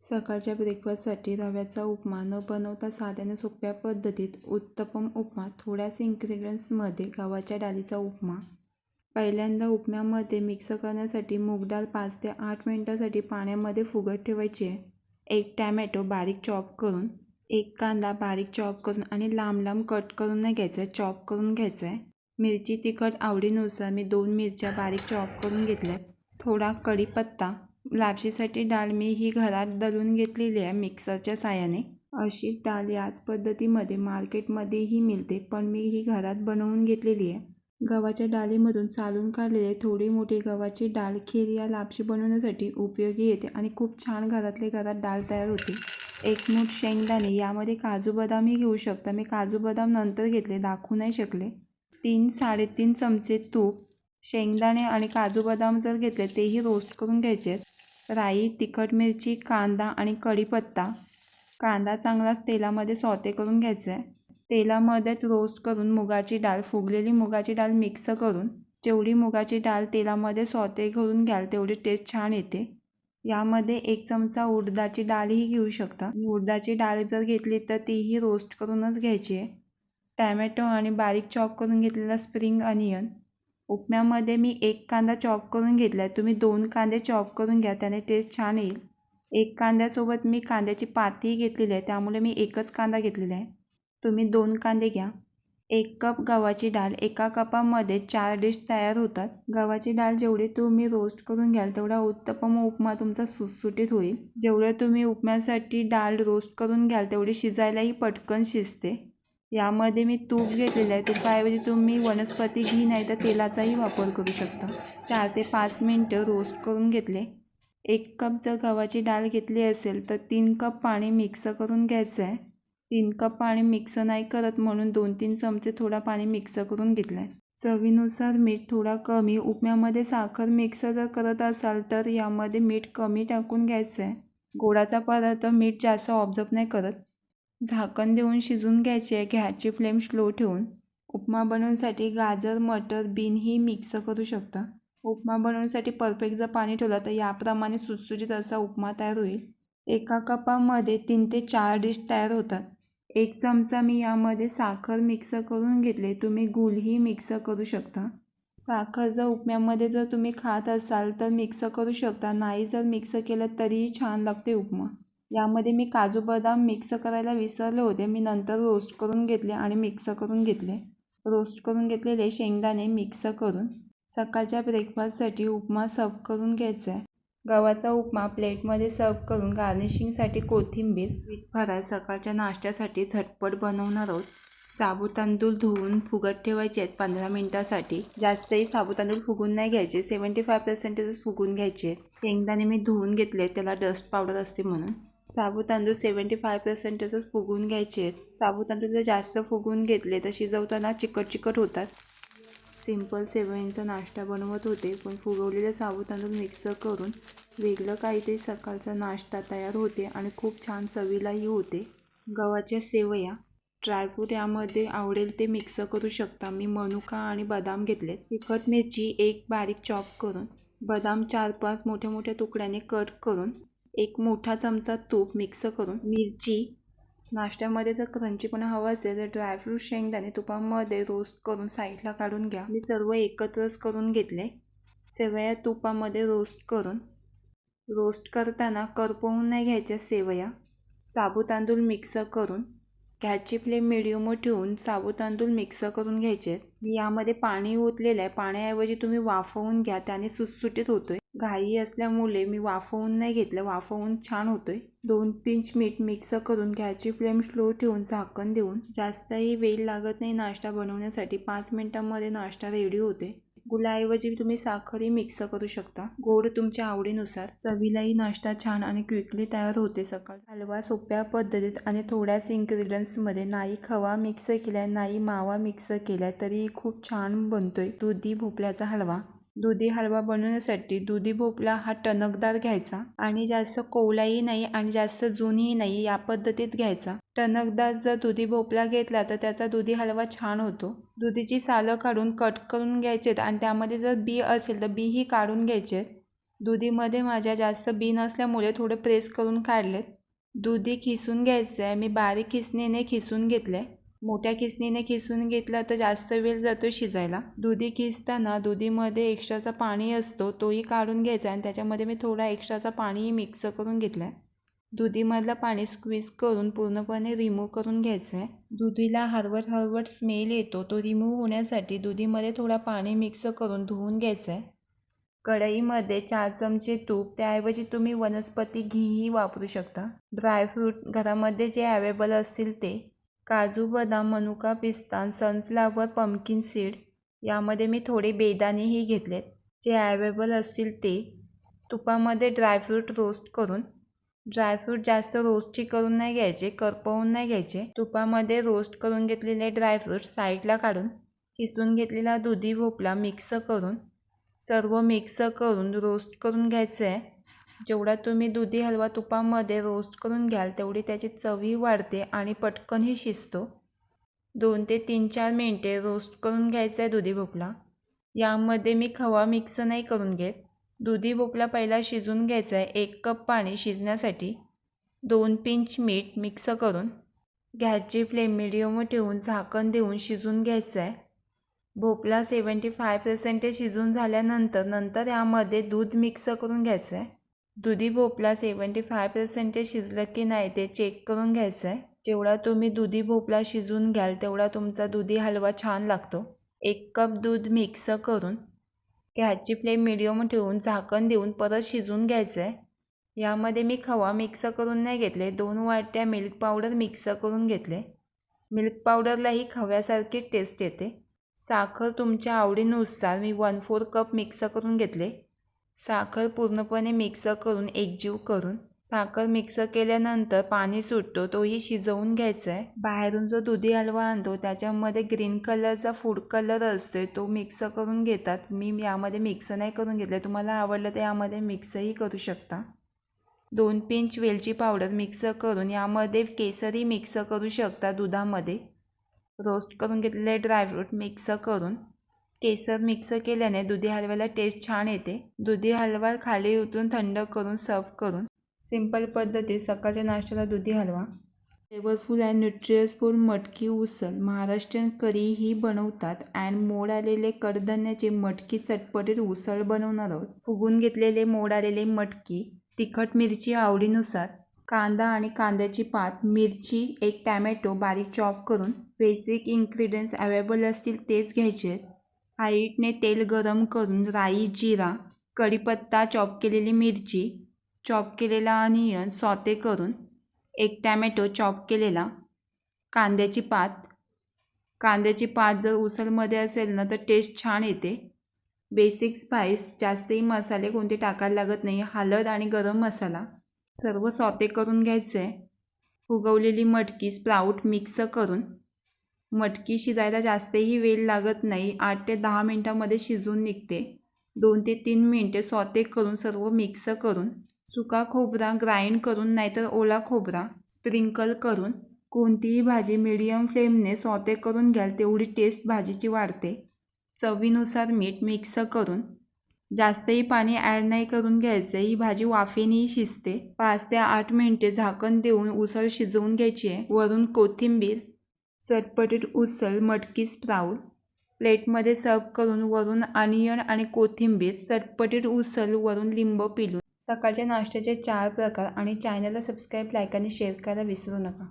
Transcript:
सकाळच्या ब्रेकफास्टसाठी रव्याचा उपमा न बनवता साध्याने सोप्या पद्धतीत उत्तपम उपमा. थोड्याच इन्ग्रेडियंट्समध्ये गव्हाच्या डाळीचा उपमा. पहिल्यांदा उपम्यामध्ये मिक्स करण्यासाठी मूग डाळ 5 ते 8 मिनिटांसाठी पाण्यामध्ये फुगत ठेवायची आहे. 1 टॅमॅटो बारीक चॉप करून, 1 कांदा बारीक चॉप करून आणि लांब लांब कट करून नाही घ्यायचं आहे, चॉप करून घ्यायचं आहे. मिरची तिखट आवडीनुसार मी 2 मिरच्या बारीक चॉप करून घेतल्यात. थोडा कढीपत्ता. लापशीसाठी डाळ मी ही घरात दळून घेतलेली आहे मिक्सरच्या साहाय्याने. अशीच डाळ याच पद्धतीमध्ये मार्केटमध्येही मिळते, पण मी ही घरात बनवून घेतलेली आहे. गव्हाच्या डाळीमधून चालून काढलेले थोडी मोठी गव्हाची डाळ खीर या लापशी बनवण्यासाठी उपयोगी येते आणि खूप छान घरातल्या घरात डाळ तयार होते. 1 मूठ शेंगदाणे. यामध्ये काजू बदामही घेऊ शकता. मी काजू बदाम नंतर घेतले, दाखवू नाही शकले. 3-3.5 चमचे तूप. शेंगदाणे आणि काजू बदाम जर घेतले तेही रोस्ट करून घ्यायचे आहेत. राई, तिखट मिरची, कांदा आणि कढीपत्ता. कांदा चांगलाच तेलामध्ये सॉते करून घ्यायचा आहे. तेलामध्येच रोस्ट करून मुगाची डाळ, फुगलेली मुगाची डाळ मिक्स करून, जेवढी मुगाची डाळ तेलामध्ये सॉते करून घ्याल तेवढी टेस्ट छान येते. यामध्ये 1 चमचा उडदाची डाळही घेऊ शकता. उडदाची डाळ जर घेतली तर तीही रोस्ट करूनच घ्यायची आहे. टॅमॅटो आणि बारीक चॉप करून घेतलेला स्प्रिंग अनियन. उपम्यामध्ये मी 1 कांदा चॉप करून घेतला आहे. तुम्ही 2 कांदे चॉप करून घ्या, त्याने टेस्ट छान येईल. 1 कांद्यासोबत मी कांद्याची पातीही घेतलेली आहे, त्यामुळे मी 1च कांदा घेतलेला आहे. तुम्ही 2 कांदे घ्या. 1 कप गव्हाची डाळ. 1 कपामध्ये 4 डिश तयार होतात. गव्हाची डाळ जेवढी तुम्ही रोस्ट करून घ्याल तेवढा उत्तपम उपमा तुमचा सुटसुटीत होईल. जेवढे तुम्ही उपम्यासाठी डाळ रोस्ट करून घ्याल तेवढी शिजायलाही पटकन शिजते. यामध्ये मी तूप घेतलेलं आहे. तुपाऐवजी तुम्ही वनस्पती घी नाही तर तेलाचाही वापर करू शकता. 4 ते 5 मिनटं रोस्ट करून घेतले. 1 कप जर गव्हाची डाळ घेतली असेल तर 3 कप पाणी मिक्स करून घ्यायचं आहे. 3 कप पाणी मिक्स नाही करत म्हणून 2-3 चमचे थोडा पाणी मिक्स करून घेतलं आहे. चवीनुसार मीठ थोडा कमी. उपम्यामध्ये साखर मिक्स जर करत असाल तर यामध्ये मीठ कमी टाकून घ्यायचं आहे. गोडाचा पदार्थ मीठ जास्त ऑब्झर्व नाही करत. झाकण देऊन शिजून घ्यायचे आहे गॅसची फ्लेम स्लो ठेवून. उपमा बनवण्यासाठी गाजर, मटर, बीनही मिक्स करू शकता. उपमा बनवण्यासाठी परफेक्ट जर पाणी ठेवलं तर याप्रमाणे सुटसुटीत असा उपमा तयार होईल. 1 कपामध्ये 3 ते 4 डिश तयार होतात. 1 चमचा मी यामध्ये साखर मिक्स करून घेतले. तुम्ही गूळही मिक्स करू शकता. साखर जर उपम्यामध्ये जर तुम्ही खात असाल तर मिक्स करू शकता, नाही जर मिक्स केलं तरीही छान लागते उपमा. यामध्ये मी काजू बदाम मिक्स करायला विसरले होते, मी नंतर रोस्ट करून घेतले आणि मिक्स करून घेतले. रोस्ट करून घेतलेले शेंगदाणे मिक्स करून सकाळच्या ब्रेकफास्टसाठी उपमा सर्व करून घ्यायचा आहे. गव्हाचा उपमा प्लेटमध्ये सर्व करून गार्निशिंगसाठी कोथिंबीर. पीठ फराळ सकाळच्या नाश्त्यासाठी झटपट बनवणार आहोत. साबू तांदूळ धुवून फुगत ठेवायचे आहेत 15 मिनिटांसाठी. जास्तही साबू तांदूळ फुगून नाही घ्यायचे, 75% फुगून घ्यायचे आहेत. शेंगदाणे मी धुवून घेतले, त्याला डस्ट पावडर असते म्हणून. साबू तांदूळ 75%च फुगून घ्यायचे आहेत. साबू तांदूळ जर जास्त फुगून घेतले तर शिजवताना चिकट चिकट होतात. सिंपल सेवयांचा नाश्ता बनवत होते, पण फुगवलेले साबू तांदूळ मिक्स करून वेगळं काहीतरी सकाळचा नाश्ता तयार होते आणि खूप छान चवीलाही होते. गव्हाच्या सेवया. ड्रायफ्रूट यामध्ये आवडेल ते मिक्स करू शकता. मी मनुका आणि बदाम घेतले. तिखट मिरची 1 बारीक चॉप करून, बदाम 4-5 मोठ्या मोठ्या तुकड्याने कट करून, 1 मोठा चमचा तूप मिक्स करून, मिरची. नाश्त्यामध्ये जर क्रंचीपणा हवा असेल तर ड्रायफ्रूट शेंगदाणे तुपामध्ये रोस्ट करून साईडला काढून घ्या. मी सर्व एकत्रच करून घेतले. सेवया तुपामध्ये रोस्ट करून, रोस्ट करताना करपवून नाही घ्यायच्या सेवया. साबू तांदूळ मिक्स करून गॅसची फ्लेम मिडियमवर ठेवून साबू तांदूळ मिक्स करून घ्यायचे आहेत. मी यामध्ये पाणी ओतलेलं आहे. पाण्याऐवजी तुम्ही वाफवून घ्या, त्याने सुटसुटीत होतोय. घाई असल्यामुळे मी वाफवून नाही घेतलं, वाफवून छान होतोय. 2 पिंच मीठ मिक्स करून गॅसची फ्लेम स्लो ठेवून झाकण देऊन, जास्तही वेळ लागत नाही नाश्ता बनवण्यासाठी. 5 मिनिटांमध्ये नाश्ता रेडी होते. गुळाऐवजी तुम्ही साखरही मिक्स करू शकता, गोड तुमच्या आवडीनुसार. चवीलाही नाश्ता छान आणि क्विकली तयार होते. सकाळ हलवा सोप्या पद्धतीत आणि थोड्याच इन्ग्रेडियंट्समध्ये. नाही खवा मिक्स केलाय, नाही मावा मिक्स केलाय, तरीही खूप छान बनतोय. दुधी भोपळ्याचा हलवा. दुधी हलवा बनवण्यासाठी दुधी भोपळा हा टणकदार घ्यायचा आणि जास्त कोवलाही नाही आणि जास्त जुनीही नाही, या पद्धतीत घ्यायचा. टणकदार जर दुधी भोपळा घेतला तर त्याचा दुधी हलवा छान होतो. दुधीची सालं काढून कट करून घ्यायचेत आणि त्यामध्ये जर बी असेल तर बीही काढून घ्यायचे. दुधीमध्ये माझ्या जास्त बी नसल्यामुळे थोडे प्रेस करून काढलेत. दुधी खिसून घ्यायचं आहे. मी बारीक खिसणीने खिसून घेतलं आहे. मोठ्या खिसणीने खिसून घेतलं तर जास्त वेळ जातो शिजायला. दुधी खिसताना दुधीमध्ये एक्स्ट्राचा पाणी असतो तोही काढून घ्यायचा आणि त्याच्यामध्ये मी थोडा एक्स्ट्राचा पाणीही मिक्स करून घेतला आहे. दुधीमधलं पाणी स्क्वीज करून पूर्णपणे रिमूव्ह करून घ्यायचं आहे. दुधीला हरवट स्मेल येतो तो रिमूव्ह होण्यासाठी दुधीमध्ये थोडा पाणी मिक्स करून धुवून घ्यायचं आहे. कढईमध्ये 4 चमचे तूप, त्याऐवजी तुम्ही वनस्पती घीही वापरू शकता. ड्रायफ्रूट घरामध्ये जे अवेलेबल असतील ते काजू, बदाम, मनुका, पिस्ता, सनफ्लावर, पंपकिन सीड. यामध्ये मी थोडे बेदाणेही घेतलेत. जे अवेलेबल असतील ते तुपामध्ये ड्रायफ्रूट रोस्ट करून. ड्रायफ्रूट जास्त रोस्टची करून नाही घ्यायचे, करपवून नाही घ्यायचे. तुपामध्ये रोस्ट करून घेतलेले ड्रायफ्रूट साईडला काढून किसून घेतलेला दुधी भोपळा मिक्स करून सर्व मिक्स करून रोस्ट करून घ्यायचं आहे. जेवढा तुम्ही दुधी हलवा तुपामध्ये रोस्ट करून घ्याल तेवढी त्याची चवही वाढते आणि पटकनही शिजतो. 2 ते 3-4 मिनिटे रोस्ट करून घ्यायचं आहे दुधी भोपळा. यामध्ये मी खवा मिक्स नाही करून घेत. दुधी भोपळा पहिला शिजून घ्यायचा आहे. 1 कप पाणी शिजण्यासाठी 2 पिंच मीठ मिक्स करून गॅसची फ्लेम मिडियमवर ठेवून झाकण देऊन शिजून घ्यायचं आहे. भोपळा 75% शिजून झाल्यानंतर यामध्ये दूध मिक्स करून घ्यायचं आहे. दुधी भोपळा 75% शिजलं की नाही ते चेक करून घ्यायचं आहे. जेवढा तुम्ही दुधी भोपळा शिजून घ्याल तेवढा तुमचा दुधी हलवा छान लागतो. 1 कप दूध मिक्स करून गॅसची फ्लेम मिडियम ठेवून झाकण देऊन परत शिजून घ्यायचं आहे. यामध्ये मी खवा मिक्स करून नाही घेतले. 2 वाट्या मिल्क पावडर मिक्स करून घेतले. मिल्क पावडरलाही खव्यासारखी टेस्ट येते. साखर तुमच्या आवडीनुसार मी 1/4 कप मिक्स करून घेतले. साखर पूर्णपणे मिक्स करून एकजीव करून साखर मिक्स केल्यानंतर पाणी सुटतो तोही शिजवून घ्यायचा आहे. बाहेरून जो दुधी हलवा आणतो त्याच्यामध्ये ग्रीन कलरचा फूड कलर असतो तो मिक्स करून घेतात. मी यामध्ये मिक्स नाही करून घेतले. तुम्हाला आवडलं तर यामध्ये मिक्सही करू शकता. 2 पिंच वेलची पावडर मिक्स करून यामध्ये केसरही मिक्स करू शकता. दुधामध्ये रोस्ट करून घेतलेले ड्रायफ्रूट मिक्स करून केसर मिक्स केल्याने दुधी हलव्याला टेस्ट छान येते. दुधी हलवा खाली उतरून थंड करून सर्व करून सिंपल पद्धतीत सकाळच्या नाश्त्याला दुधी हलवा. फ्लेवरफुल अँड न्यूट्रियस फूड मटकी उसळ. महाराष्ट्रीयन करीही बनवतात अँड मोड आलेले कडधान्याचे मटकी चटपटीत उसळ बनवणार आहोत. फुगून घेतलेले मोड आलेले मटकी, तिखट मिरची आवडीनुसार, कांदा आणि कांद्याची पात, मिरची, 1 टॅमॅटो बारीक चॉप करून. बेसिक इन्ग्रेडियंट्स अवेलेबल असतील तेच घ्यायचे. हाईटने तेल गरम करून राई, जिरा, कढीपत्ता, चॉप केलेली मिरची, चॉप केलेला अनियन सॉते करून 1 टॅमॅटो चॉप केलेला, कांद्याची पात जर उसळमध्ये असेल ना तर टेस्ट छान येते. बेसिक स्पाइस, जास्तही मसाले कोणते टाकायला लागत नाही. हळद आणि गरम मसाला सर्व सॉते करून घ्यायचं आहे. फुगवलेली मटकी स्प्राऊट मिक्स करून. मटकी शिजायला जास्तही वेळ लागत नाही. 8 ते 10 मिनटामध्ये शिजून निघते. 2 ते 3 मिनिटे सॉते करून सर्व मिक्स करून सुका खोबरा ग्राइंड करून नाहीतर ओला खोबरा स्प्रिंकल करून. कोणतीही भाजी मीडियम फ्लेमने सॉते करून घ्याल तेवढी टेस्ट भाजीची वाढते. चवीनुसार मीठ मिक्स करून. जास्तही पाणी ॲड नाही करून घ्यायचं. ही भाजी वाफेनेही शिजते. 5 ते 8 मिनिटे झाकण देऊन उसळ शिजवून घ्यायची आहे. वरून कोथिंबीर. चटपटीत उसळ मटकी स्प्राऊट प्लेटमध्ये सर्व करून वरून अनियन आणि कोथिंबीर. चटपटीत उसळ वरून लिंबू पिळून. सकाळच्या नाश्त्याचे 4 प्रकार आणि चॅनलला सबस्क्राईब, लाईक आणि शेअर करायला विसरू नका.